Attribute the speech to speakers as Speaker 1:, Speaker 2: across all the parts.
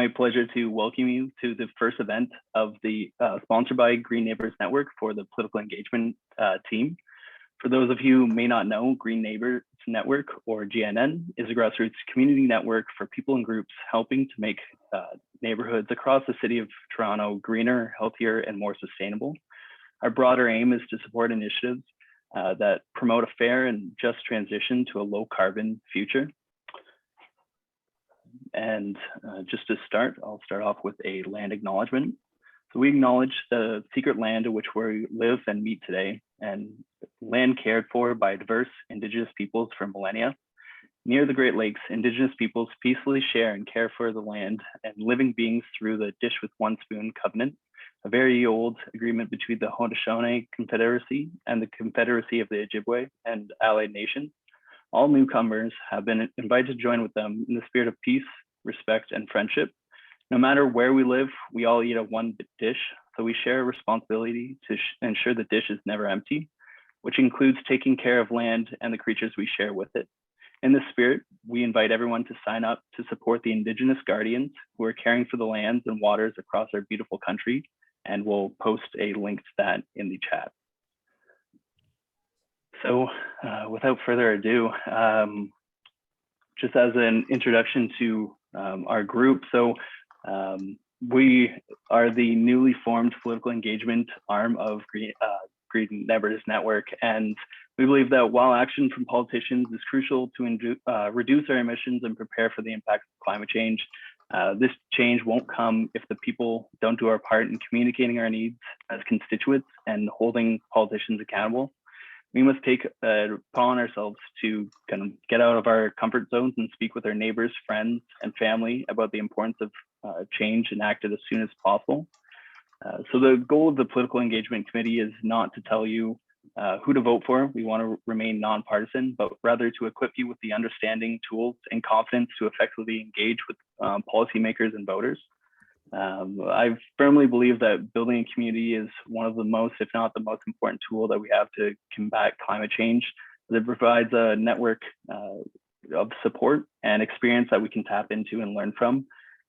Speaker 1: my pleasure to welcome you to the first event of the sponsored by Green Neighbors Network for the Political Engagement team. For those of you who may not know, Green Neighbors Network, or GNN, is a grassroots community network for people and groups helping to make neighborhoods across the city of Toronto greener, healthier, and more sustainable. Our broader aim is to support initiatives that promote a fair and just transition to a low carbon future. And just to start, I'll start off with a land acknowledgement. So we acknowledge the secret land in which we live and meet today, and land cared for by diverse Indigenous peoples for millennia. Near the Great Lakes, Indigenous peoples peacefully share and care for the land and living beings through the Dish with One Spoon covenant, a very old agreement between the Haudenosaunee Confederacy and the Confederacy of the Ojibwe and allied nations. All newcomers have been invited to join with them in the spirit of peace, respect, and friendship. No matter where we live, we all eat at one dish, so we share a responsibility to ensure the dish is never empty, which includes taking care of land and the creatures we share with it. In this spirit, we invite everyone to sign up to support the Indigenous guardians who are caring for the lands and waters across our beautiful country, and we'll post a link to that in the chat. So without further ado, just as an introduction to our group, so we are the newly formed political engagement arm of Green Neighbors Network, and we believe that while action from politicians is crucial to reduce our emissions and prepare for the impacts of climate change, this change won't come if the people don't do our part in communicating our needs as constituents and holding politicians accountable. We must take upon ourselves to kind of get out of our comfort zones and speak with our neighbors, friends, and family about the importance of change and act it as soon as possible. So the goal of the Political Engagement Committee is not to tell you who to vote for. We want to remain nonpartisan, but rather to equip you with the understanding, tools, and confidence to effectively engage with policymakers and voters. I firmly believe that building a community is one of the most, if not the most important tool that we have to combat climate change. It provides a network of support and experience that we can tap into and learn from.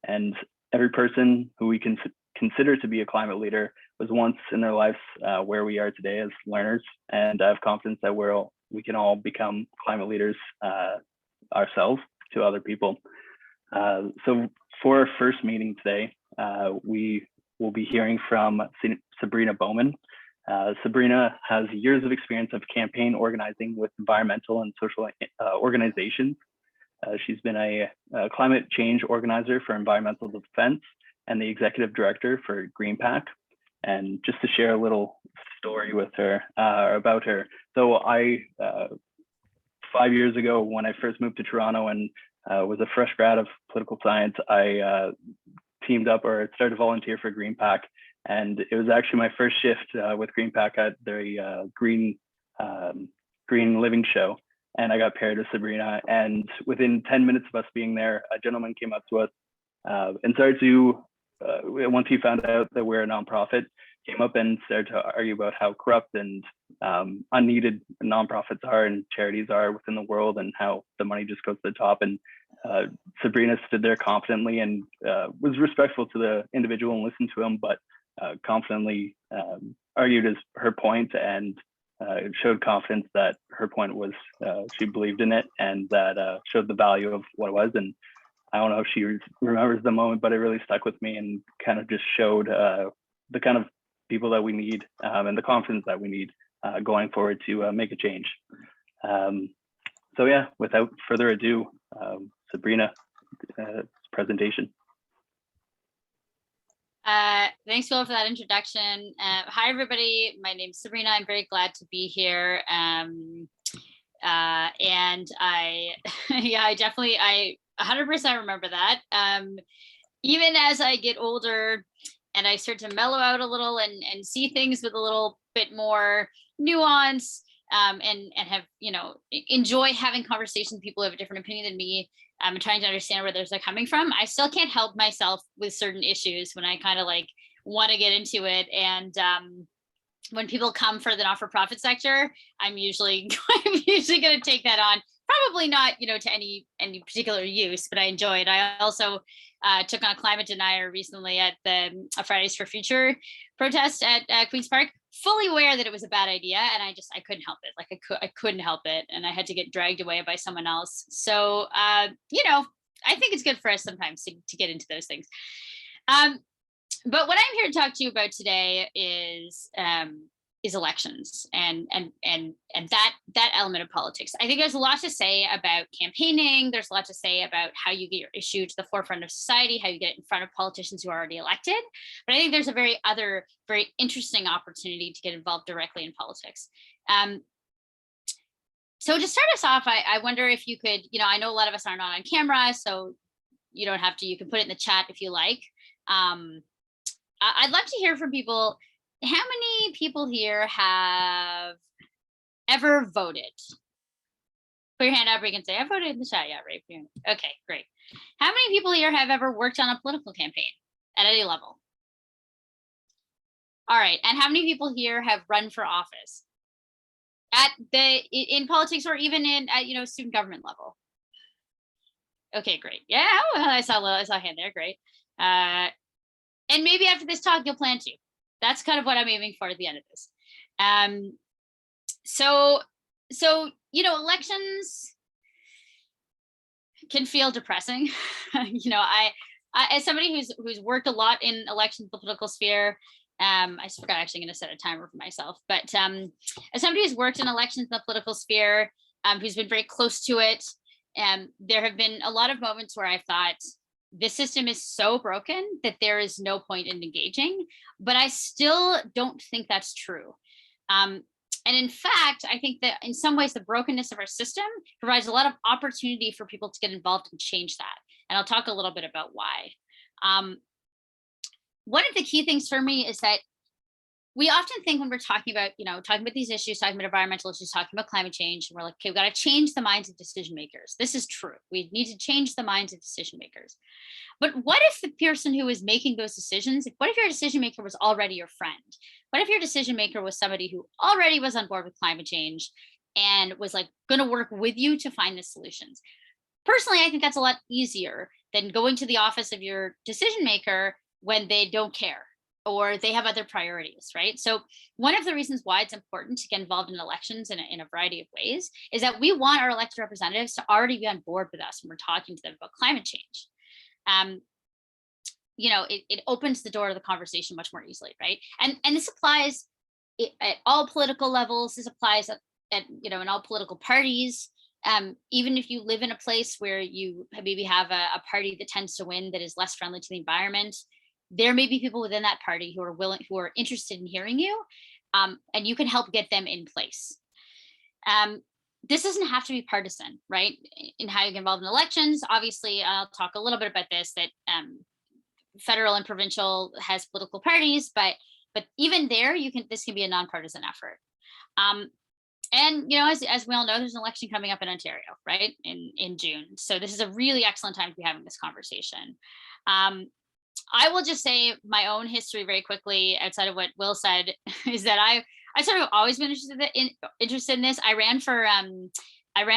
Speaker 1: And every person who we can consider to be a climate leader was once in their lives where we are today as learners. And I have confidence that we can all become climate leaders ourselves to other people. So for our first meeting today, we will be hearing from Sabrina Bowman. Sabrina has years of experience of campaign organizing with environmental and social organizations. She's been a climate change organizer for Environmental Defence and the executive director for GreenPAC. And just to share a little story with her, about her. So 5 years ago, when I first moved to Toronto and was a fresh grad of political science, I teamed up or started to volunteer for GreenPAC. And it was actually my first shift with GreenPAC at the Green Living Show. And I got paired with Sabrina. And within 10 minutes of us being there, a gentleman came up to us and started to, once he found out that we're a nonprofit, came up and started to argue about how corrupt and unneeded nonprofits are and charities are within the world, and how the money just goes to the top. And Sabrina stood there confidently and was respectful to the individual and listened to him, but confidently argued her point and showed confidence that her point was she believed in it, and that showed the value of what it was. And I don't know if she remembers the moment, but it really stuck with me and kind of just showed the kind of people that we need and the confidence that we need going forward to make a change. So yeah, without further ado, Sabrina, presentation.
Speaker 2: Thanks, Phil, for that introduction. Hi, everybody. My name's Sabrina. I'm very glad to be here. And I 100% remember that. Even as I get older and I start to mellow out a little and see things with a little bit more nuance, and have, enjoy having conversations with people who have a different opinion than me, and trying to understand where they're coming from, I still can't help myself with certain issues when I kind of want to get into it. And when people come for the not-for-profit sector, I'm usually going to take that on probably not, to any particular use, but I enjoy it. I also took on a climate denier recently at the Fridays for Future protest at Queen's Park, fully aware that it was a bad idea, and I couldn't help it. Like I couldn't help it, and I had to get dragged away by someone else. So I think it's good for us sometimes to get into those things. But what I'm here to talk to you about today is elections and that element of politics. I think there's a lot to say about campaigning. There's a lot to say about how you get your issue to the forefront of society, how you get it in front of politicians who are already elected. But I think there's a very interesting opportunity to get involved directly in politics. So to start us off, I wonder if you could, I know a lot of us are not on camera, so you don't have to, you can put it in the chat if you like. I'd love to hear from people. How many people here have ever voted? Put your hand up, or you can say, I voted in the chat. Yeah, right. Okay, great. How many people here have ever worked on a political campaign at any level? All right, and how many people here have run for office in politics, or even at student government level? Okay, great. Yeah, I saw a hand there. Great. And maybe after this talk, you'll plan to. That's kind of what I'm aiming for at the end of this. So elections can feel depressing. I as somebody who's worked a lot in elections, the political sphere. I just forgot, actually, I'm going to set a timer for myself. But as somebody who's worked in elections in the political sphere, who's been very close to it, there have been a lot of moments where I thought, this system is so broken that there is no point in engaging, but I still don't think that's true. And in fact, I think that in some ways, the brokenness of our system provides a lot of opportunity for people to get involved and change that. And I'll talk a little bit about why. One of the key things for me is that we often think, when we're talking about these issues, talking about environmental issues, talking about climate change, and we're like, okay, we've got to change the minds of decision makers. This is true. We need to change the minds of decision makers. But what if the person who is making those decisions, what if your decision maker was already your friend? What if your decision maker was somebody who already was on board with climate change and was like going to work with you to find the solutions? Personally, I think that's a lot easier than going to the office of your decision maker when they don't care, or they have other priorities, right? So one of the reasons why it's important to get involved in elections in a variety of ways is that we want our elected representatives to already be on board with us when we're talking to them about climate change. It opens the door to the conversation much more easily, right? And this applies at all political levels. This applies at in all political parties. Even if you live in a place where you maybe have a party that tends to win that is less friendly to the environment, there may be people within that party who are interested in hearing you, and you can help get them in place. This doesn't have to be partisan, right? In how you get involved in elections. Obviously, I'll talk a little bit about this, that federal and provincial has political parties, but even there, this can be a nonpartisan effort. And as we all know, there's an election coming up in Ontario, right, in June. So this is a really excellent time to be having this conversation. I will just say my own history very quickly, outside of what Will said, is that I sort of always been interested in this. I ran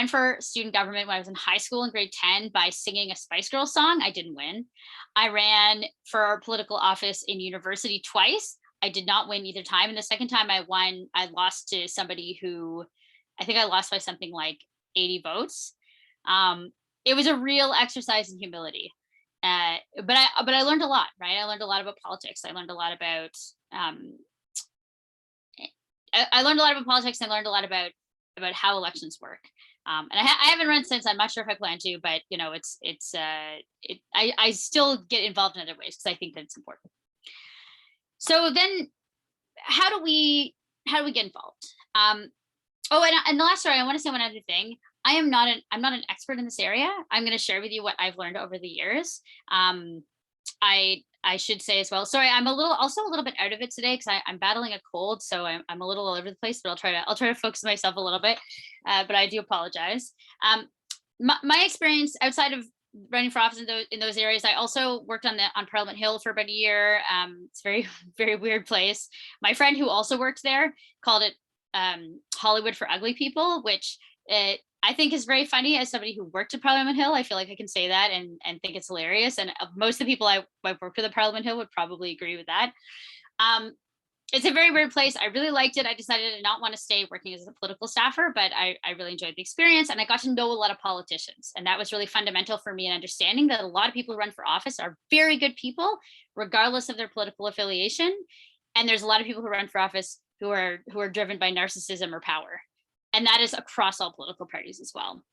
Speaker 2: for student government when I was in high school in grade 10 by singing a Spice Girls song. I didn't win. I ran for political office in university twice. I did not win either time. And the second time I won, I lost to somebody who, I think I lost by something like 80 votes. It was a real exercise in humility. But I learned a lot, right? I learned a lot about politics. I learned a lot about politics. I learned a lot about how elections work. And I haven't run since. I'm not sure if I plan to, but I still get involved in other ways because I think that it's important. So then, how do we get involved? And the last story, I want to say one other thing. I'm not an expert in this area. I'm going to share with you what I've learned over the years. I should say as well. Sorry, I'm also a little bit out of it today because I'm battling a cold, so I'm a little all over the place. But I'll try to focus myself a little bit. But I do apologize. My experience outside of running for office in those areas, I also worked on Parliament Hill for about a year. It's a very, very weird place. My friend who also worked there called it Hollywood for ugly people, which I think is very funny. As somebody who worked at Parliament Hill, I feel like I can say that and think it's hilarious. And most of the people I've worked with at Parliament Hill would probably agree with that. It's a very weird place. I really liked it. I decided to not want to stay working as a political staffer, but I really enjoyed the experience, and I got to know a lot of politicians. And that was really fundamental for me in understanding that a lot of people who run for office are very good people, regardless of their political affiliation. And there's a lot of people who run for office who are driven by narcissism or power. And that is across all political parties as well.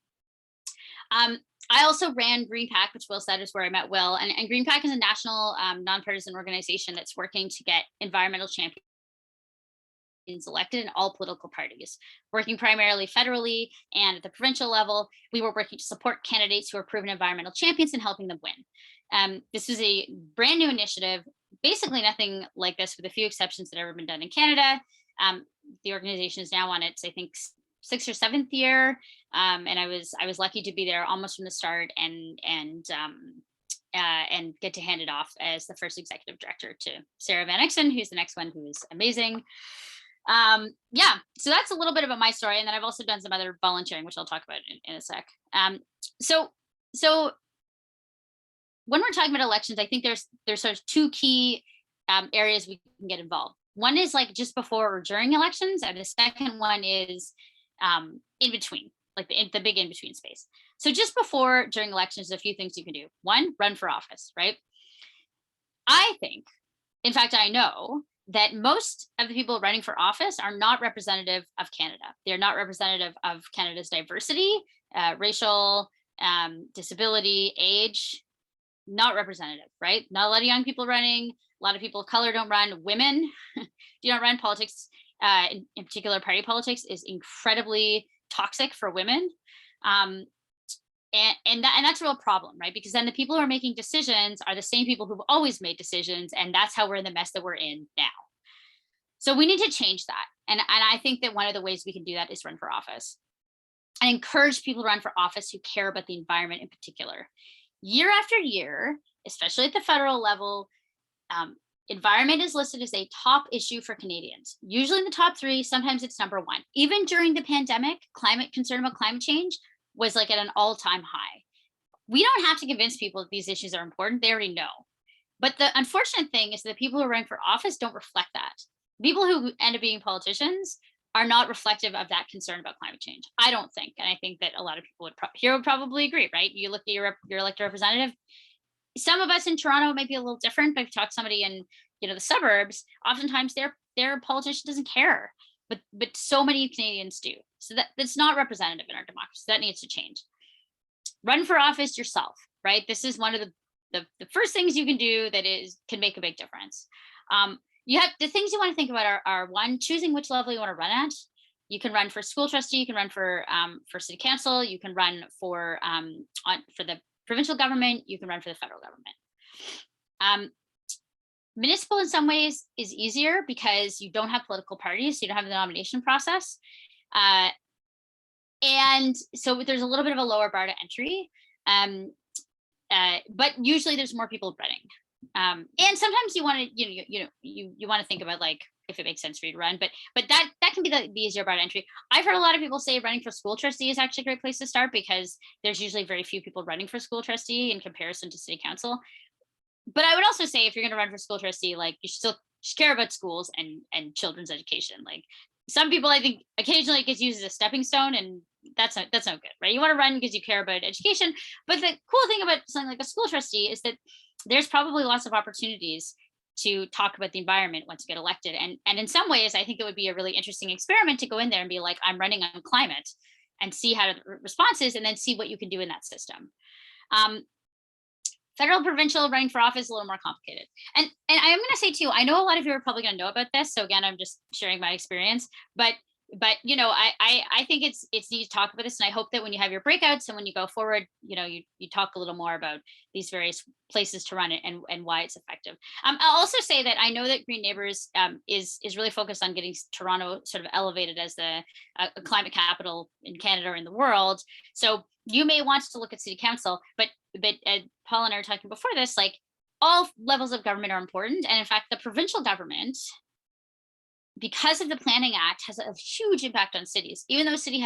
Speaker 2: I also ran GreenPAC, which Will said is where I met Will. And GreenPAC is a national nonpartisan organization that's working to get environmental champions elected in all political parties, working primarily federally and at the provincial level. We were working to support candidates who are proven environmental champions and helping them win. This is a brand new initiative, basically nothing like this with a few exceptions that have ever been done in Canada. The organization is now on its, I think, 6th or 7th year. And I was lucky to be there almost from the start and get to hand it off as the first executive director to Sarah Van Exen, who's the next one, who is amazing. Yeah, so that's a little bit about my story. And then I've also done some other volunteering, which I'll talk about in a sec. So when we're talking about elections, I think there's sort of two key areas we can get involved. One is like just before or during elections, and the second one is in between, like the big in between space. So just before, during elections, there's a few things you can do. One, run for office, right? I think, in fact, I know that most of the people running for office are not representative of Canada. They're not representative of Canada's diversity, racial, disability, age, not representative, right? Not a lot of young people running. A lot of people of color don't run. Women do not run. Politics, in particular party politics, is incredibly toxic for women. And that's a real problem, right? Because then the people who are making decisions are the same people who've always made decisions, and that's how we're in the mess that we're in now. So we need to change that. And I think that one of the ways we can do that is run for office. I encourage people to run for office who care about the environment in particular. Year after year, especially at the federal level, environment is listed as a top issue for Canadians, usually in the top 3, sometimes it's number 1. Even during the pandemic, concern about climate change was like at an all-time high. We don't have to convince people that these issues are important. They already know. But the unfortunate thing is that the people who are running for office don't reflect that. People who end up being politicians are not reflective of that concern about climate change, I don't think. And I think that a lot of people would probably agree, right? You look at your elected representative. Some of us in Toronto might be a little different, but if you talk to somebody in the suburbs, oftentimes their politician doesn't care. But so many Canadians do. So that's not representative in our democracy. That needs to change. Run for office yourself, right? This is one of the first things you can do that can make a big difference. You have the things you want to think about are one, choosing which level you want to run at. You can run for school trustee, you can run for city council, you can run for the provincial government, you can run for the federal government. Municipal in some ways is easier because you don't have political parties, so you don't have the nomination process. And so there's a little bit of a lower bar to entry. But usually there's more people running. And sometimes you want to, you want to think about like if it makes sense for you to run, but that can be the easier bar to entry. I've heard a lot of people say running for school trustee is actually a great place to start because there's usually very few people running for school trustee in comparison to city council. But I would also say if you're going to run for school trustee, like you should care about schools and children's education. Like some people, I think occasionally it gets used as a stepping stone, and that's not good, right? You want to run because you care about education. But the cool thing about something like a school trustee is that there's probably lots of opportunities to talk about the environment once you get elected. And in some ways, I think it would be a really interesting experiment to go in there and be like, I'm running on climate, and see how the response is, and then see what you can do in that system. Federal, provincial, running for office is a little more complicated. And I am going to say too, I know a lot of you are probably going to know about this. So again, I'm just sharing my experience, but I think it's neat to talk about this. And I hope that when you have your breakouts and when you go forward, you talk a little more about these various places to run it and why it's effective. I'll also say that I know that Green Neighbours is really focused on getting Toronto sort of elevated as a climate capital in Canada or in the world. So you may want to look at city council, but Paul and I were talking before this, like all levels of government are important. And in fact, the provincial government because of the Planning Act has a huge impact on cities. Even though the city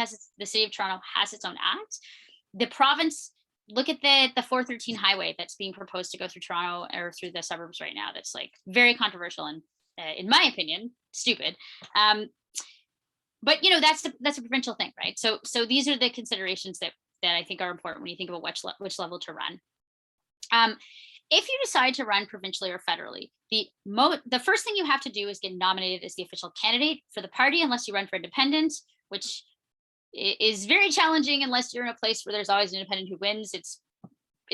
Speaker 2: of Toronto has its own act, the province, look at the 413 highway that's being proposed to go through Toronto or through the suburbs right now. That's like very controversial and, in my opinion, stupid. But that's a provincial thing, right? So these are the considerations that I think are important when you think about which level to run. If you decide to run provincially or federally, the first thing you have to do is get nominated as the official candidate for the party, unless you run for independent, which is very challenging unless you're in a place where there's always an independent who wins. It's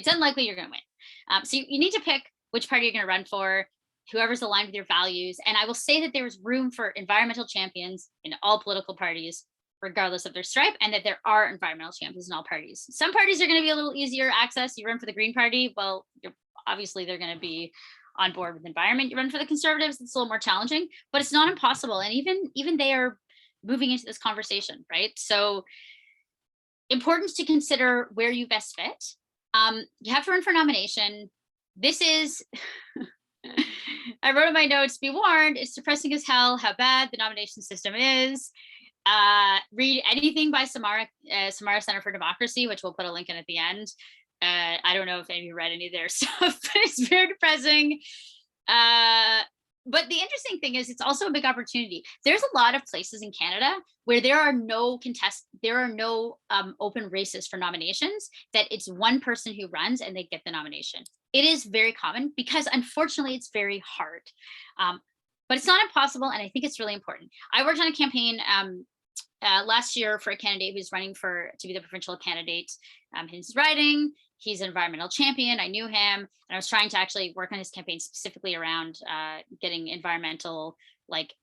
Speaker 2: unlikely you're going to win. So you need to pick which party you're going to run for, whoever's aligned with your values. And I will say that there is room for environmental champions in all political parties, regardless of their stripe, and that there are environmental champions in all parties. Some parties are going to be a little easier access. You run for the Green Party, well, obviously they're going to be on board with environment. You run for the Conservatives, it's a little more challenging, but it's not impossible. And even they are moving into this conversation, right? So important to consider where you best fit. You have to run for nomination. This is, I wrote in my notes, be warned, it's depressing as hell how bad the nomination system is. Read anything by Samara Center for Democracy, which we'll put a link in at the end. I don't know if any of you read any of their stuff, but it's very depressing. But the interesting thing is it's also a big opportunity. There's a lot of places in Canada where there are no open races for nominations, that it's one person who runs and they get the nomination. It is very common because unfortunately it's very hard, but it's not impossible. And I think it's really important. I worked on a campaign last year for a candidate who's running to be the provincial candidate. His riding, he's an environmental champion. I knew him, and I was trying to actually work on his campaign specifically around getting environmental, like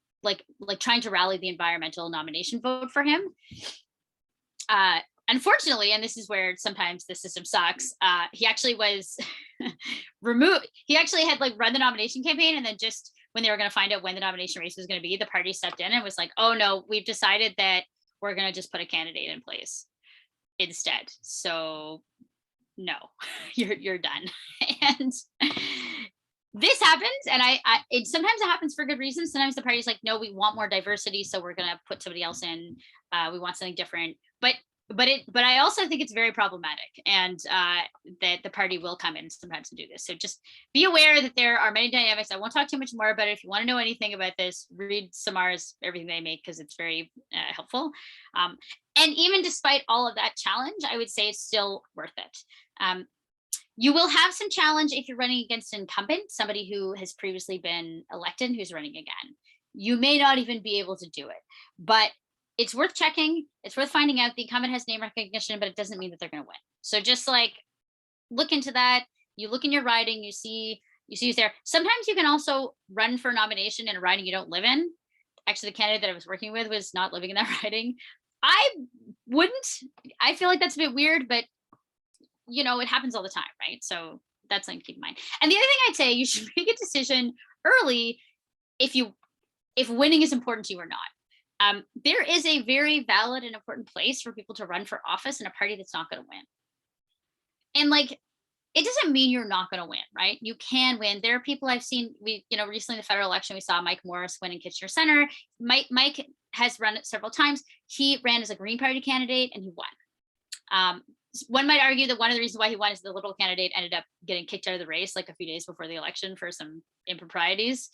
Speaker 2: trying to rally the environmental nomination vote for him. Unfortunately, and this is where sometimes the system sucks, he actually was removed. He actually had run the nomination campaign, and then just when they were going to find out when the nomination race was going to be, the party stepped in and was like, oh no, we've decided that we're going to just put a candidate in place instead. So no, you're done. And this happens, and sometimes it happens for good reasons. Sometimes the party's like, no, we want more diversity, so we're going to put somebody else in. We want something different. But I also think it's very problematic, and that the party will come in sometimes and do this. So just be aware that there are many dynamics. I won't talk too much more about it. If you want to know anything about this, read Samar's everything they make, because it's very helpful. And even despite all of that challenge, I would say it's still worth it. You will have some challenge if you're running against an incumbent, somebody who has previously been elected, who's running again. You may not even be able to do it, but it's worth checking. It's worth finding out. The incumbent has name recognition, but it doesn't mean that they're going to win. So just look into that. You look in your riding, you see who's there. Sometimes you can also run for nomination in a riding you don't live in. Actually, the candidate that I was working with was not living in that riding. I feel like that's a bit weird, but it happens all the time, right? So that's something to keep in mind. And the other thing I'd say, you should make a decision early if winning is important to you or not. There is a very valid and important place for people to run for office in a party that's not going to win. And it doesn't mean you're not going to win, right? You can win. There are people I've seen, recently in the federal election, we saw Mike Morris win in Kitchener Center. Mike has run it several times. He ran as a Green Party candidate and he won. One might argue that one of the reasons why he won is the Liberal candidate ended up getting kicked out of the race a few days before the election for some improprieties.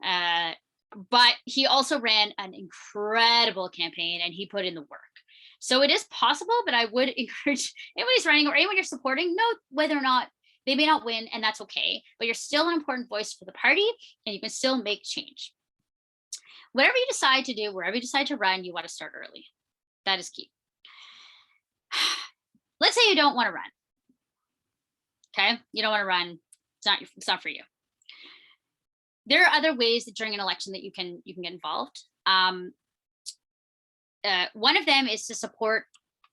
Speaker 2: But he also ran an incredible campaign and he put in the work. So it is possible, but I would encourage anyone who's running or anyone you're supporting, know whether or not they may not win, and that's okay, but you're still an important voice for the party and you can still make change. Whatever you decide to do, wherever you decide to run, you want to start early. That is key. Let's say you don't want to run. Okay, you don't want to run. It's not for you. There are other ways that during an election that you can get involved. One of them is to support,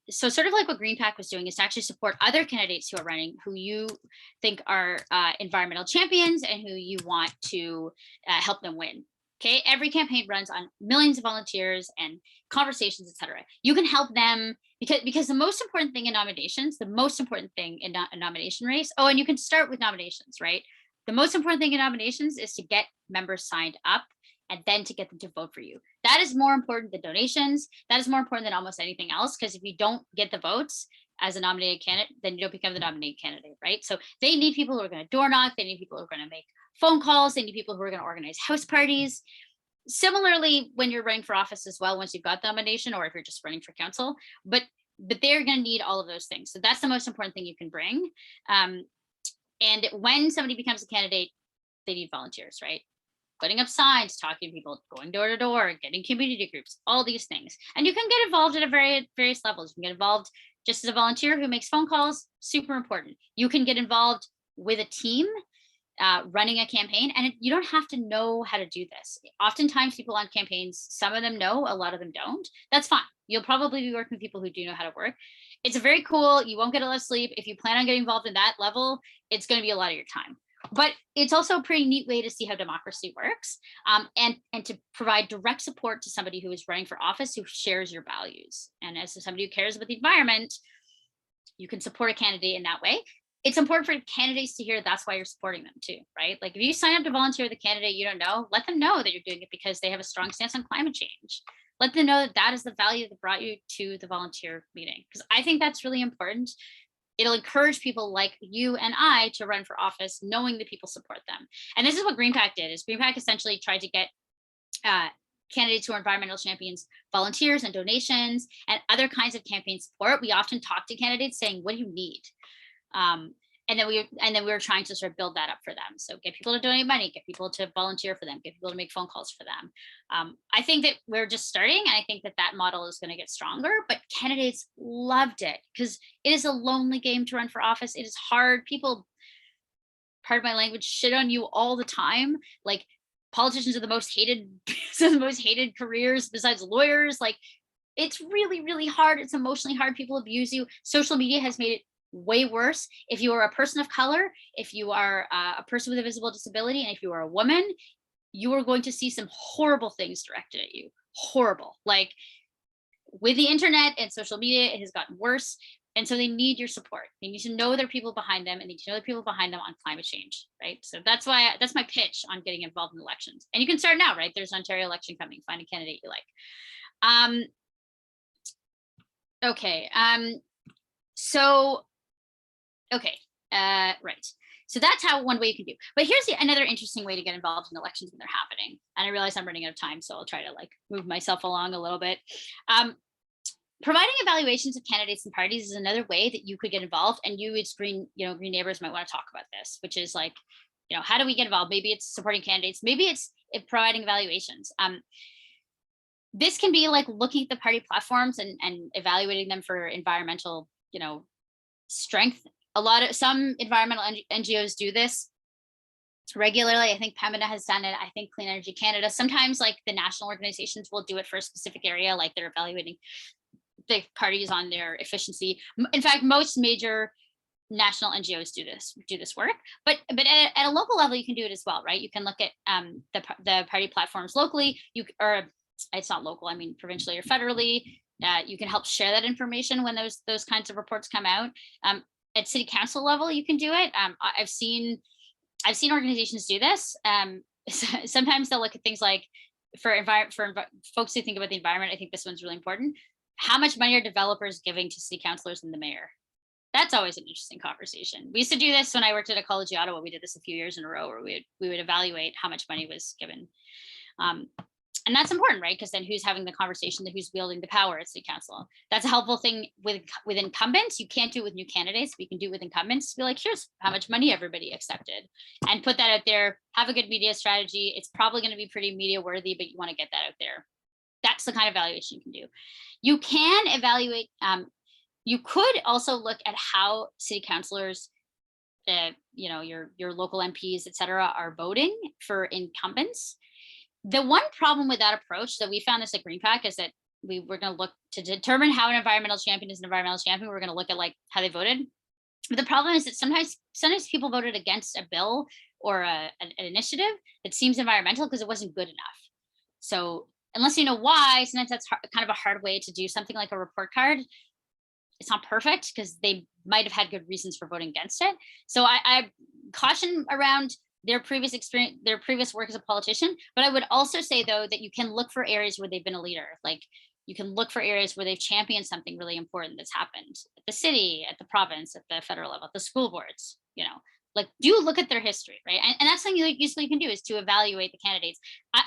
Speaker 2: so sort of like what GreenPAC was doing, is to actually support other candidates who are running, who you think are environmental champions and who you want to help them win. Okay, every campaign runs on millions of volunteers and conversations, etc. You can help them because the most important thing in nominations, the most important thing in a nomination race, and you can start with nominations, right? The most important thing in nominations is to get members signed up and then to get them to vote for you. That is more important than donations. That is more important than almost anything else, because if you don't get the votes as a nominated candidate, then you don't become the nominated candidate, right? So they need people who are going to door knock. They need people who are going to make phone calls. They need people who are going to organize house parties. Similarly, when you're running for office as well, once you've got the nomination, or if you're just running for council, but they're going to need all of those things. So that's the most important thing you can bring. And when somebody becomes a candidate, they need volunteers, right? Putting up signs, talking to people, going door to door, getting community groups, all these things. And you can get involved at various levels. You can get involved just as a volunteer who makes phone calls, super important. You can get involved with a team running a campaign, and you don't have to know how to do this. Oftentimes people on campaigns, some of them know, a lot of them don't. That's fine. You'll probably be working with people who do know how to work. It's very cool. You won't get a lot of sleep. If you plan on getting involved in that level, it's going to be a lot of your time. But it's also a pretty neat way to see how democracy works, and to provide direct support to somebody who is running for office who shares your values. And as somebody who cares about the environment, you can support a candidate in that way. It's important for candidates to hear that's why you're supporting them too, right? Like if you sign up to volunteer with a candidate you don't know, let them know that you're doing it because they have a strong stance on climate change. Let them know that that is the value that brought you to the volunteer meeting, because I think that's really important. It'll encourage people like you and I to run for office, knowing that people support them. And this is what GreenPAC did, is GreenPAC essentially tried to get candidates who are environmental champions, volunteers and donations and other kinds of campaign support. We often talk to candidates saying, what do you need? And then we were trying to sort of build that up for them. So get people to donate money, get people to volunteer for them, get people to make phone calls for them. I think that we're just starting, and I think that that model is going to get stronger, but candidates loved it because it is a lonely game to run for office. It is hard. People, pardon my language, shit on you all the time. Like politicians are the most hated, some of the most hated careers besides lawyers. Like it's really, really hard. It's emotionally hard. People abuse you. Social media has made it way worse. If you are a person of color, if you are a person with a visible disability, and if you are a woman, you are going to see some horrible things directed at you. Horrible. Like with the internet and social media, it has gotten worse. And so they need your support. They need to know there are people behind them, and they need to know there are people behind them on climate change, right? So that's my pitch on getting involved in elections. And you can start now, right? There's an Ontario election coming. Find a candidate you like. Okay. Right. So that's how one way you can do. But here's another interesting way to get involved in elections when they're happening. And I realize I'm running out of time, so I'll try to like move myself along a little bit. Providing evaluations of candidates and parties is another way that you could get involved. And you as Green Neighbors might want to talk about this, which is like, how do we get involved? Maybe it's supporting candidates. Maybe it's providing evaluations. This can be like looking at the party platforms and evaluating them for environmental, strength. Some environmental NGOs do this regularly. I think Pembina has done it. I think Clean Energy Canada. Sometimes like the national organizations will do it for a specific area, like they're evaluating the parties on their efficiency. In fact, most major national NGOs do this work, but at a local level, you can do it as well, right? You can look at the party platforms locally, it's not local, I mean provincially or federally. You can help share that information when those kinds of reports come out. At city council level, you can do it. I've seen organizations do this. Sometimes they'll look at things like for folks who think about the environment. I think this one's really important. How much money are developers giving to city councilors and the mayor? That's always an interesting conversation. We used to do this when I worked at Ecology Ottawa. We did this a few years in a row, where we would evaluate how much money was given. And that's important, right? Because then who's having the conversation, who's wielding the power at city council? That's a helpful thing with incumbents. You can't do it with new candidates, but you can do it with incumbents. Be like, here's how much money everybody accepted, and put that out there. Have a good media strategy. It's probably going to be pretty media worthy, but you want to get that out there. That's the kind of evaluation you can do. You can evaluate. You could also look at how city councilors, your local MPs, et cetera, are voting for incumbents. The one problem with that approach, that we found this at GreenPAC, is that we were going to look to determine how an environmental champion is an environmental champion. We're going to look at like how they voted. But the problem is that sometimes people voted against a bill or an initiative that seems environmental because it wasn't good enough. So unless you know why, sometimes that's kind of a hard way to do something like a report card. It's not perfect because they might have had good reasons for voting against it. So I caution around their previous experience, their previous work as a politician. But I would also say, though, that you can look for areas where they've been a leader. Like, you can look for areas where they've championed something really important that's happened at the city, at the province, at the federal level, at the school boards, you know, like, do look at their history, right? And that's something useful you can do, is to evaluate the candidates.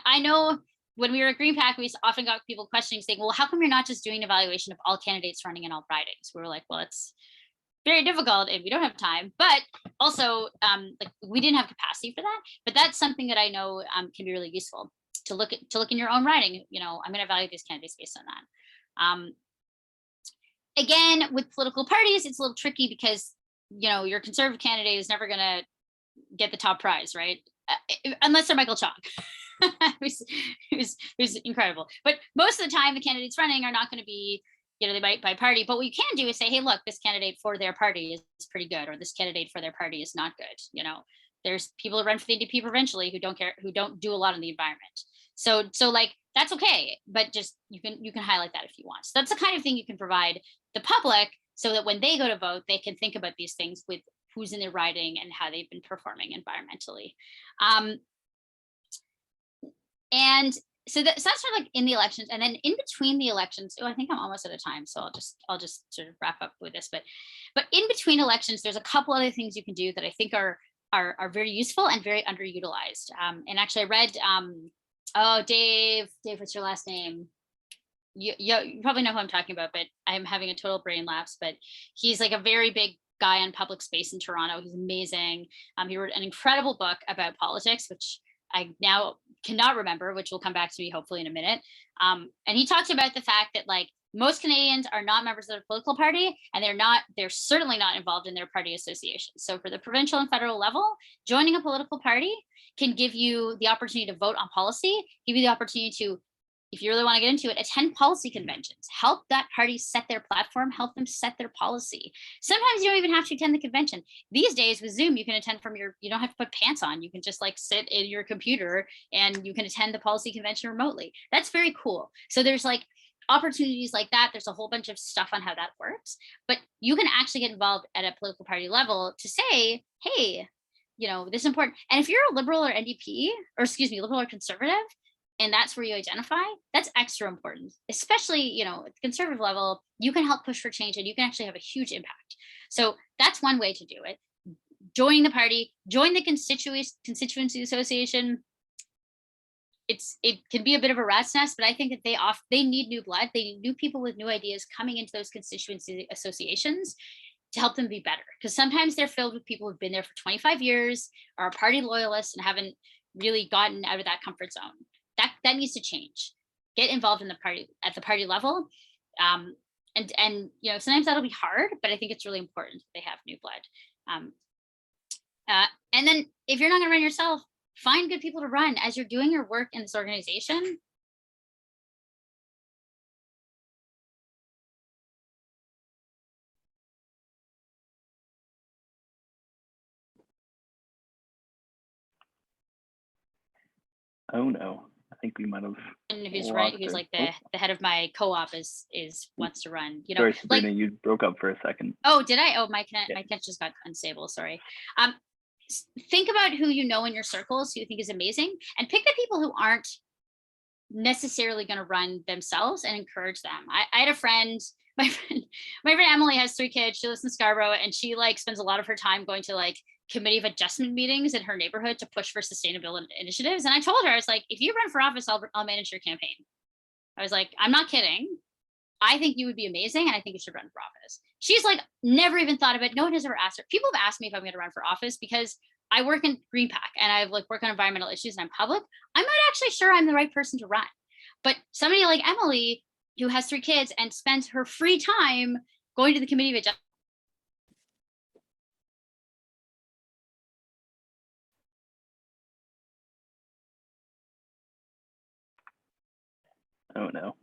Speaker 2: I know when we were at GreenPAC, we often got people questioning saying, well, how come you're not just doing evaluation of all candidates running in all ridings? We were like, well, it's very difficult and we don't have time, but also like, we didn't have capacity for that. But that's something that I know can be really useful to look in your own riding. You know, I'm going to evaluate these candidates based on that. Again, with political parties, it's a little tricky because, you know, your conservative candidate is never going to get the top prize, right? Unless they're Michael Chalk, who's incredible. But most of the time, the candidates running are not going to be, you know, they might by party. But what you can do is say, hey, look, this candidate for their party is pretty good, or this candidate for their party is not good. You know, there's people who run for the NDP provincially who don't care, who don't do a lot on the environment. So like, that's okay, but just you can highlight that if you want. So that's the kind of thing you can provide the public, so that when they go to vote, they can think about these things with who's in their riding and how they've been performing environmentally. And so that's sort of like in the elections, and then in between the elections. Oh, I think I'm almost out of time, so I'll just sort of wrap up with this. But in between elections, there's a couple other things you can do that I think are very useful and very underutilized. And actually, I read. Oh, Dave, what's your last name? You probably know who I'm talking about, but I'm having a total brain lapse. But he's like a very big guy on public space in Toronto. He's amazing. He wrote an incredible book about politics, which I now cannot remember, which will come back to me hopefully in a minute. And he talks about the fact that, like, most Canadians are not members of their political party, and they're certainly not involved in their party associations. So for the provincial and federal level, joining a political party can give you the opportunity to vote on policy, give you the opportunity to, if you really want to get into it, attend policy conventions, help that party set their platform, help them set their policy. Sometimes you don't even have to attend the convention. These days with Zoom, you can attend from you don't have to put pants on. You can just like sit in your computer and you can attend the policy convention remotely. That's very cool. So there's like opportunities like that. There's a whole bunch of stuff on how that works, but you can actually get involved at a political party level to say, hey, you know, this is important. And if you're a liberal or NDP, or excuse me, liberal or conservative, and that's where you identify, that's extra important, especially, you know, at the conservative level, you can help push for change and you can actually have a huge impact. So that's one way to do it. Join the party, join the constituency association. It can be a bit of a rat's nest, but I think that they need new blood. They need new people with new ideas coming into those constituency associations to help them be better. Because sometimes they're filled with people who've been there for 25 years, are party loyalists, and haven't really gotten out of that comfort zone. That needs to change. Get involved in the party at the party level. And you know, sometimes that'll be hard, but I think it's really important that they have new blood. And then if you're not gonna run yourself, find good people to run as you're doing your work in this organization.
Speaker 1: Oh no, I think we might have.
Speaker 2: And who's right? Who's like the head of my co-op is wants to run. You know,
Speaker 1: sorry, Sabrina,
Speaker 2: like,
Speaker 1: you broke up for a second.
Speaker 2: Oh, did I? Oh, my connection just got unstable. Sorry. Think about who you know in your circles who you think is amazing, and pick the people who aren't necessarily going to run themselves and encourage them. I had a friend, my friend Emily has 3 kids. She lives in Scarborough, and she like spends a lot of her time going to like committee of adjustment meetings in her neighborhood to push for sustainable initiatives. And I told her, I was like, if you run for office, I'll manage your campaign. I was like, I'm not kidding. I think you would be amazing, and I think you should run for office. She's like, never even thought of it. No one has ever asked her. People have asked me if I'm going to run for office because I work in GreenPAC and I've like worked on environmental issues and I'm public. I'm not actually sure I'm the right person to run. But somebody like Emily, who has 3 kids and spends her free time going to the committee of adjustment.
Speaker 1: Oh no.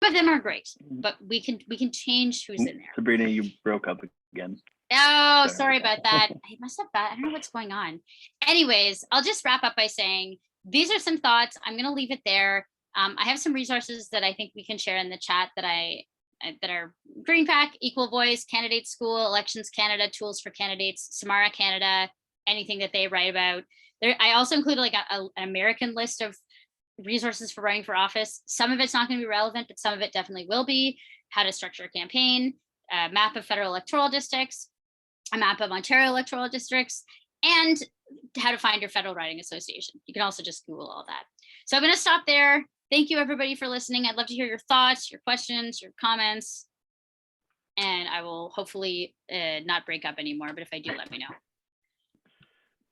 Speaker 2: Some of them are great, but we can change who's in there.
Speaker 1: Sabrina, you broke up again.
Speaker 2: Oh, sorry about that. I must have I don't know what's going on. Anyways, I'll just wrap up by saying these are some thoughts. I'm going to leave it there. I have some resources that I think we can share in the chat that I that are GreenPAC, Equal Voice, Candidate School, Elections Canada, Tools for Candidates, Samara Canada, anything that they write about. There, I also included like an American list of resources for running for office. Some of it's not going to be relevant, but some of it definitely will be. How to structure a campaign, a map of federal electoral districts, a map of Ontario electoral districts, and how to find your federal riding association. You can also just Google all that. So I'm going to stop there. Thank you everybody for listening. I'd love to hear your thoughts, your questions, your comments, and I will hopefully not break up anymore, but if I do, let me know.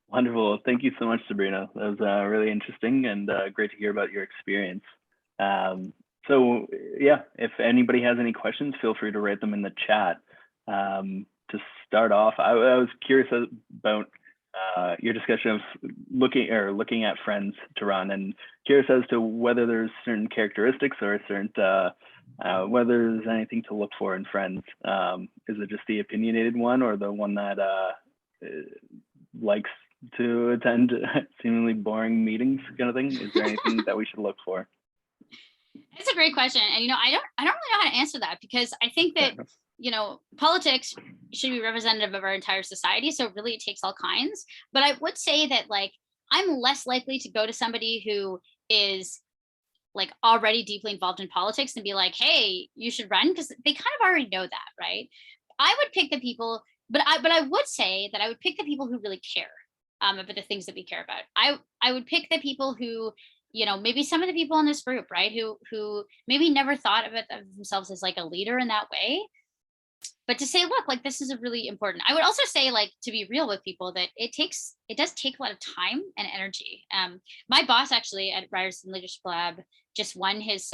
Speaker 1: Wonderful. Thank you so much, Sabrina. That was really interesting and great to hear about your experience. So yeah, if anybody has any questions, feel free to write them in the chat. To start off, I was curious about your discussion of looking at friends to run, and curious as to whether there's certain characteristics or certain whether there's anything to look for in friends. Is it just the opinionated one, or the one that likes to attend seemingly boring meetings, kind of thing? Is there anything that we should look for?
Speaker 2: It's a great question, and I don't really know how to answer that, because I think that politics should be representative of our entire society, so really it takes all kinds. But I would say that like I'm less likely to go to somebody who is like already deeply involved in politics and be like, hey, you should run, because they kind of already know that, right? I would pick the people, but I would say that I would pick the people who really care about the things that we care about. I would pick the people who, maybe some of the people in this group, right, who maybe never thought of themselves as like a leader in that way, but to say, look, like this is a really important. I would also say, like, to be real with people, that it does take a lot of time and energy. My boss actually at Ryerson Leadership Lab just won his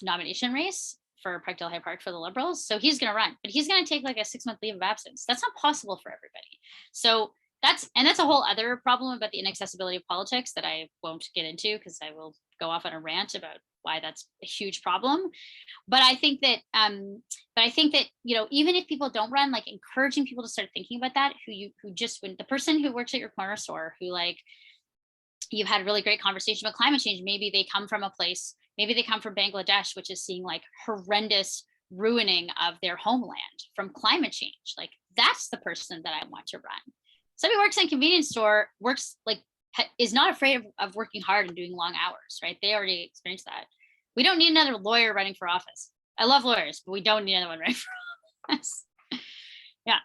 Speaker 2: nomination race for Parkdale High Park for the Liberals. So he's going to run, but he's going to take like a 6-month leave of absence. That's not possible for everybody. So that's a whole other problem about the inaccessibility of politics that I won't get into, because I will go off on a rant about why that's a huge problem. But I think that even if people don't run, like encouraging people to start thinking about that, the person who works at your corner store, who like you've had a really great conversation about climate change, maybe they come from Bangladesh, which is seeing like horrendous ruining of their homeland from climate change. Like that's the person that I want to run. Somebody who works in a convenience store is not afraid of working hard and doing long hours, right? They already experienced that. We don't need another lawyer running for office. I love lawyers, but we don't need another one running for office. Yeah.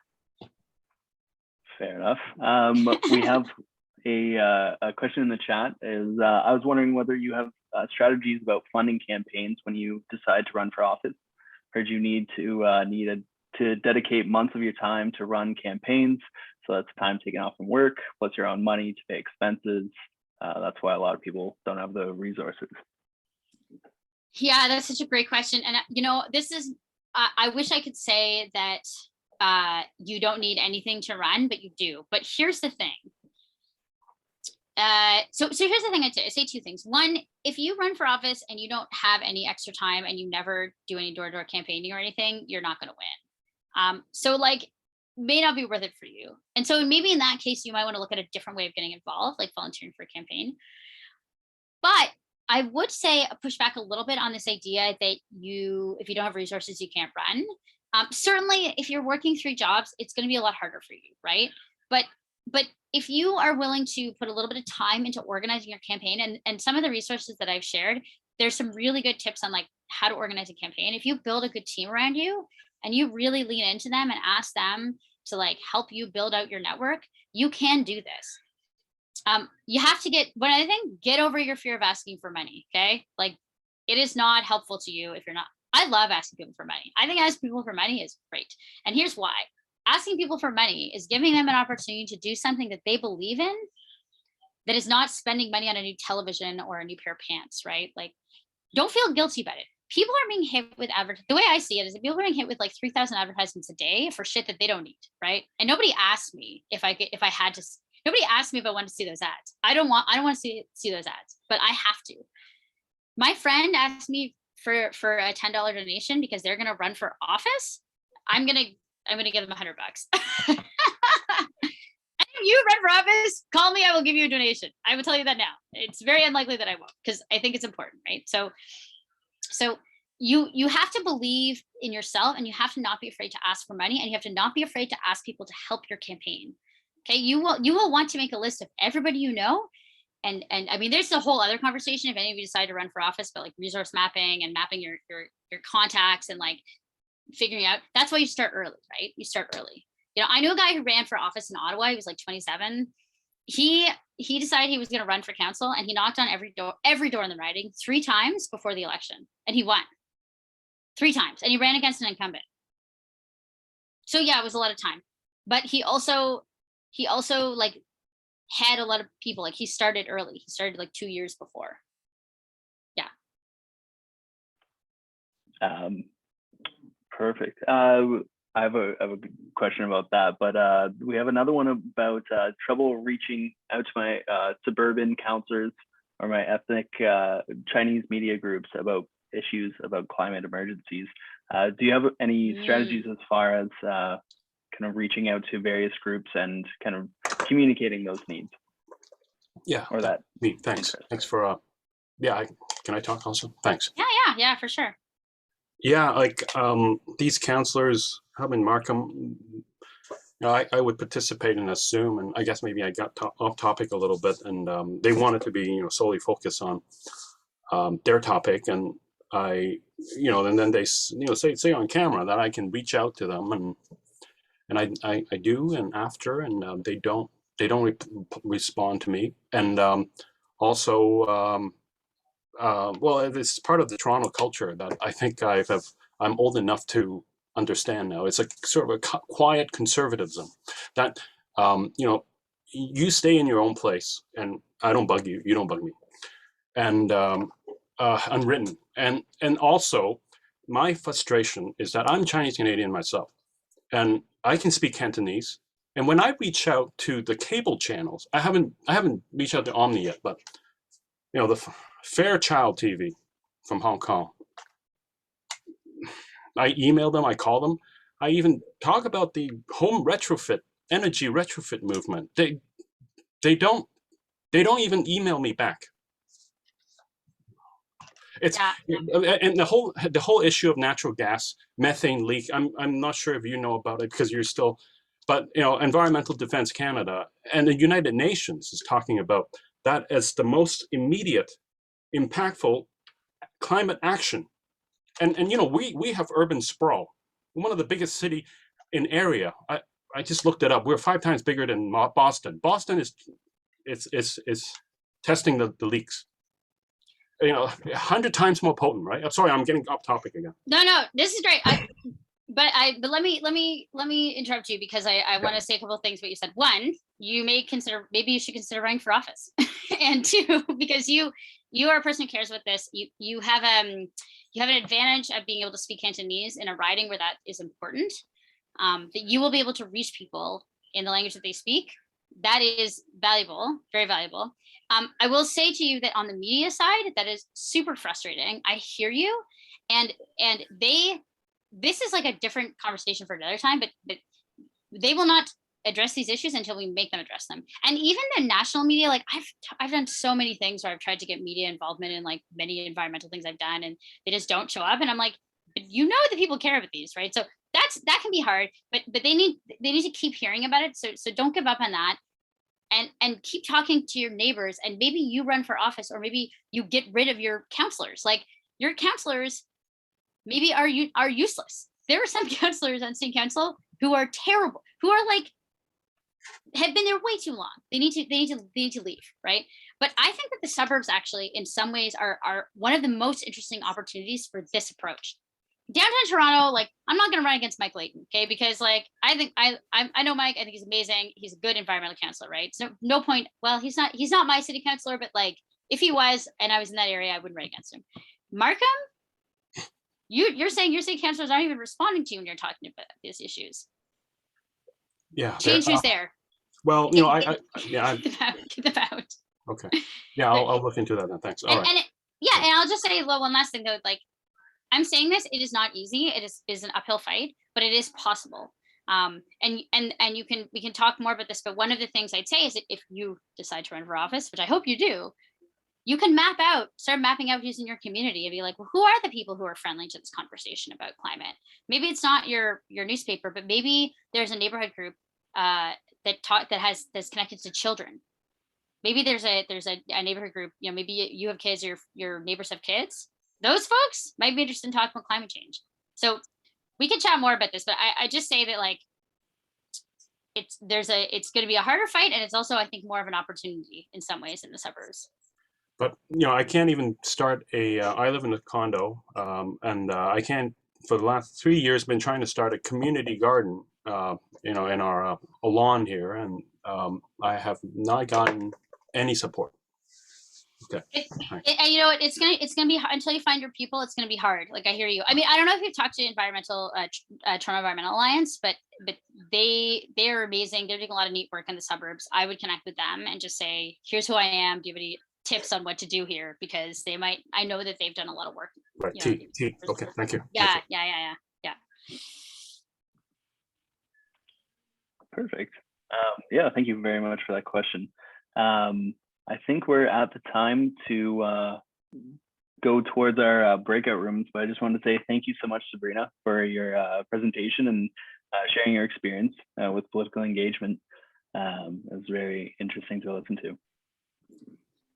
Speaker 1: Fair enough. We have a question in the chat. I was wondering whether you have strategies about funding campaigns when you decide to run for office. Heard you need to dedicate months of your time to run campaigns. So that's time taken off from work, plus your own money to pay expenses. That's why a lot of people don't have the resources.
Speaker 2: Yeah, that's such a great question. And this is, I wish I could say that you don't need anything to run, but you do. But here's the thing. So here's the thing I say two things. One, if you run for office and you don't have any extra time and you never do any door-to-door campaigning or anything, you're not going to win. So like, may not be worth it for you. And so maybe in that case, you might want to look at a different way of getting involved, like volunteering for a campaign. But I would say push back a little bit on this idea that if you don't have resources, you can't run. Certainly, if you're working 3 jobs, it's going to be a lot harder for you, right? But if you are willing to put a little bit of time into organizing your campaign, and some of the resources that I've shared, there's some really good tips on like how to organize a campaign. If you build a good team around you and you really lean into them and ask them to like help you build out your network, you can do this. You have to get over your fear of asking for money. Okay. Like it is not helpful to you if you're not. I love asking people for money. I think asking people for money is great. And here's why. Asking people for money is giving them an opportunity to do something that they believe in, that is not spending money on a new television or a new pair of pants, right? Like, don't feel guilty about it. People are being hit with the way I see it is that people are being hit with like 3,000 advertisements a day for shit that they don't need, right? And nobody asked me nobody asked me if I wanted to see those ads. I don't want to see those ads, but I have to. My friend asked me for a $10 donation because they're going to run for office. I'm going to give them $100. If you run for office, call me. I will give you a donation. I will tell you that now. It's very unlikely that I won't, because I think it's important, right? So you have to believe in yourself, and you have to not be afraid to ask for money, and you have to not be afraid to ask people to help your campaign. Okay, you will want to make a list of everybody you know. And I mean, there's a whole other conversation if any of you decide to run for office, but like resource mapping and mapping your contacts and like figuring out, that's why you start early, right? You start early. You know, I knew a guy who ran for office in Ottawa. He was like 27. He decided he was going to run for council, and he knocked on every door in the riding 3 times before the election, and he won 3 times, and he ran against an incumbent. So yeah, it was a lot of time, but he also like had a lot of people. Like, he started early. He started like 2 years before. Yeah.
Speaker 1: Perfect. I have a question about that, but we have another one about trouble reaching out to my suburban councillors or my ethnic Chinese media groups about issues about climate emergencies. Do you have any strategies as far as kind of reaching out to various groups and kind of communicating those needs?
Speaker 3: Yeah.
Speaker 1: Or that.
Speaker 3: Thanks. Thanks for yeah. Can I talk also? Thanks.
Speaker 2: Yeah, for sure.
Speaker 3: Yeah, like these counselors, Hub and Markham, you know, I would participate and assume, and I guess maybe I got off topic a little bit, and they wanted to be, you know, solely focused on their topic, and I, you know, and then they, you know, say on camera that I can reach out to them, and I do, and after, and they don't respond to me, and also. Well, it's part of the Toronto culture that I think I'm old enough to understand now. It's like sort of a quiet conservatism that, you know, you stay in your own place, and I don't bug you, you don't bug me, and unwritten. And also, my frustration is that I'm Chinese Canadian myself, and I can speak Cantonese. And when I reach out to the cable channels, I haven't reached out to Omni yet, but you know, the Fairchild TV from Hong Kong. I email them, I call them. I even talk about the home retrofit, energy retrofit movement. They don't even email me back. It's and the whole issue of natural gas, methane leak. I'm not sure if you know about it because you're still, but you know, Environmental Defence Canada and the United Nations is talking about that as the most immediate, impactful climate action. And you know, we have urban sprawl. One of the biggest city in area. I just looked it up. We're 5 times bigger than Boston. Boston is testing the leaks. You know, 100 times more potent, right? I'm sorry, I'm getting off topic again.
Speaker 2: No, this is great. But let me interrupt you because I want to say a couple of things. What you said. 1, maybe you should consider running for office, and 2, because you are a person who cares about this. You have an advantage of being able to speak Cantonese in a riding where that is important. That you will be able to reach people in the language that they speak. That is valuable, very valuable. I will say to you that on the media side, that is super frustrating. I hear you, and this is like a different conversation for another time, but they will not address these issues until we make them address them. And even the national media, like I've done so many things where I've tried to get media involvement in like many environmental things I've done, and they just don't show up. And I'm like, but you know that people care about these, right? So that can be hard, but they need to keep hearing about it. So don't give up on that. And keep talking to your neighbors, and maybe you run for office, or maybe you get rid of your counselors. Like, your counselors maybe are useless. There are some counselors on city council who are terrible, who are like, have been there way too long. They need to leave, right? But I think that the suburbs actually, in some ways, are one of the most interesting opportunities for this approach. Downtown Toronto, like, I'm not going to run against Mike Layton, okay? Because like, I think I know Mike. I think he's amazing. He's a good environmental councilor, right? So no point. Well, he's not my city councilor, but like, if he was and I was in that area, I wouldn't run against him. Markham, you're saying your city councilors aren't even responding to you when you're talking about these issues.
Speaker 3: Yeah.
Speaker 2: Change who's there.
Speaker 3: Well, you know,
Speaker 2: Get them out.
Speaker 3: Okay. Yeah, I'll look into that then. Thanks. All right.
Speaker 2: And I'll just say, well, one last thing though, like, I'm saying this, it is not easy. It is an uphill fight, but it is possible. And we can talk more about this, but one of the things I'd say is that if you decide to run for office, which I hope you do, you can start mapping out who's in your community and be like, well, who are the people who are friendly to this conversation about climate? Maybe it's not your newspaper, but maybe there's a neighborhood group that's connected to children. Maybe there's a neighborhood group, you know, maybe you have kids, your neighbors have kids. Those folks might be interested in talking about climate change. So we can chat more about this, but I just say that, like, it's going to be a harder fight, and it's also, I think, more of an opportunity in some ways in the suburbs.
Speaker 3: But, you know, I can't even start I live in a condo, and I can't, for the last 3 years, been trying to start a community garden, you know, in our a lawn here, and I have not gotten any support. Okay.
Speaker 2: And you know what, it's gonna be hard until you find your people. It's gonna be hard. Like, I hear you. I mean, I don't know if you've talked to Toronto Environmental Alliance, but they are amazing. They're doing a lot of neat work in the suburbs. I would connect with them and just say, here's who I am. Do you have any tips on what to do here? Because I know that they've done a lot of work.
Speaker 3: Right.
Speaker 2: You know,
Speaker 3: Okay. Thank you.
Speaker 2: Yeah.
Speaker 1: Perfect. Yeah, thank you very much for that question. I think we're at the time to go towards our breakout rooms, but I just wanted to say thank you so much, Sabrina, for your presentation and sharing your experience with political engagement. It was very interesting to listen to.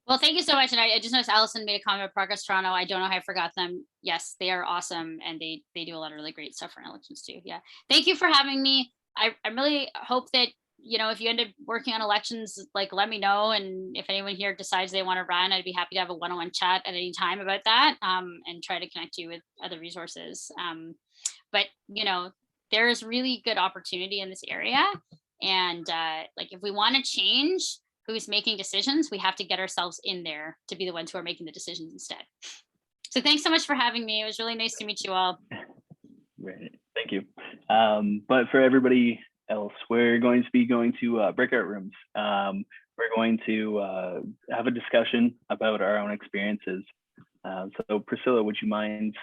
Speaker 2: Well, thank you so much. And I just noticed Allison made a comment about Progress Toronto. I don't know how I forgot them. Yes, they are awesome, and they do a lot of really great stuff for elections too. Yeah, thank you for having me. I really hope that, you know, if you end up working on elections, like, let me know. And if anyone here decides they want to run, I'd be happy to have a one-on-one chat at any time about that, and try to connect you with other resources. But, you know, there is really good opportunity in this area. And like, if we want to change who's making decisions, we have to get ourselves in there to be the ones who are making the decisions instead. So thanks so much for having me. It was really nice to meet you all.
Speaker 1: Right. Thank you. But for everybody else, we're going to be going to breakout rooms. We're going to have a discussion about our own experiences. So Priscilla, would you mind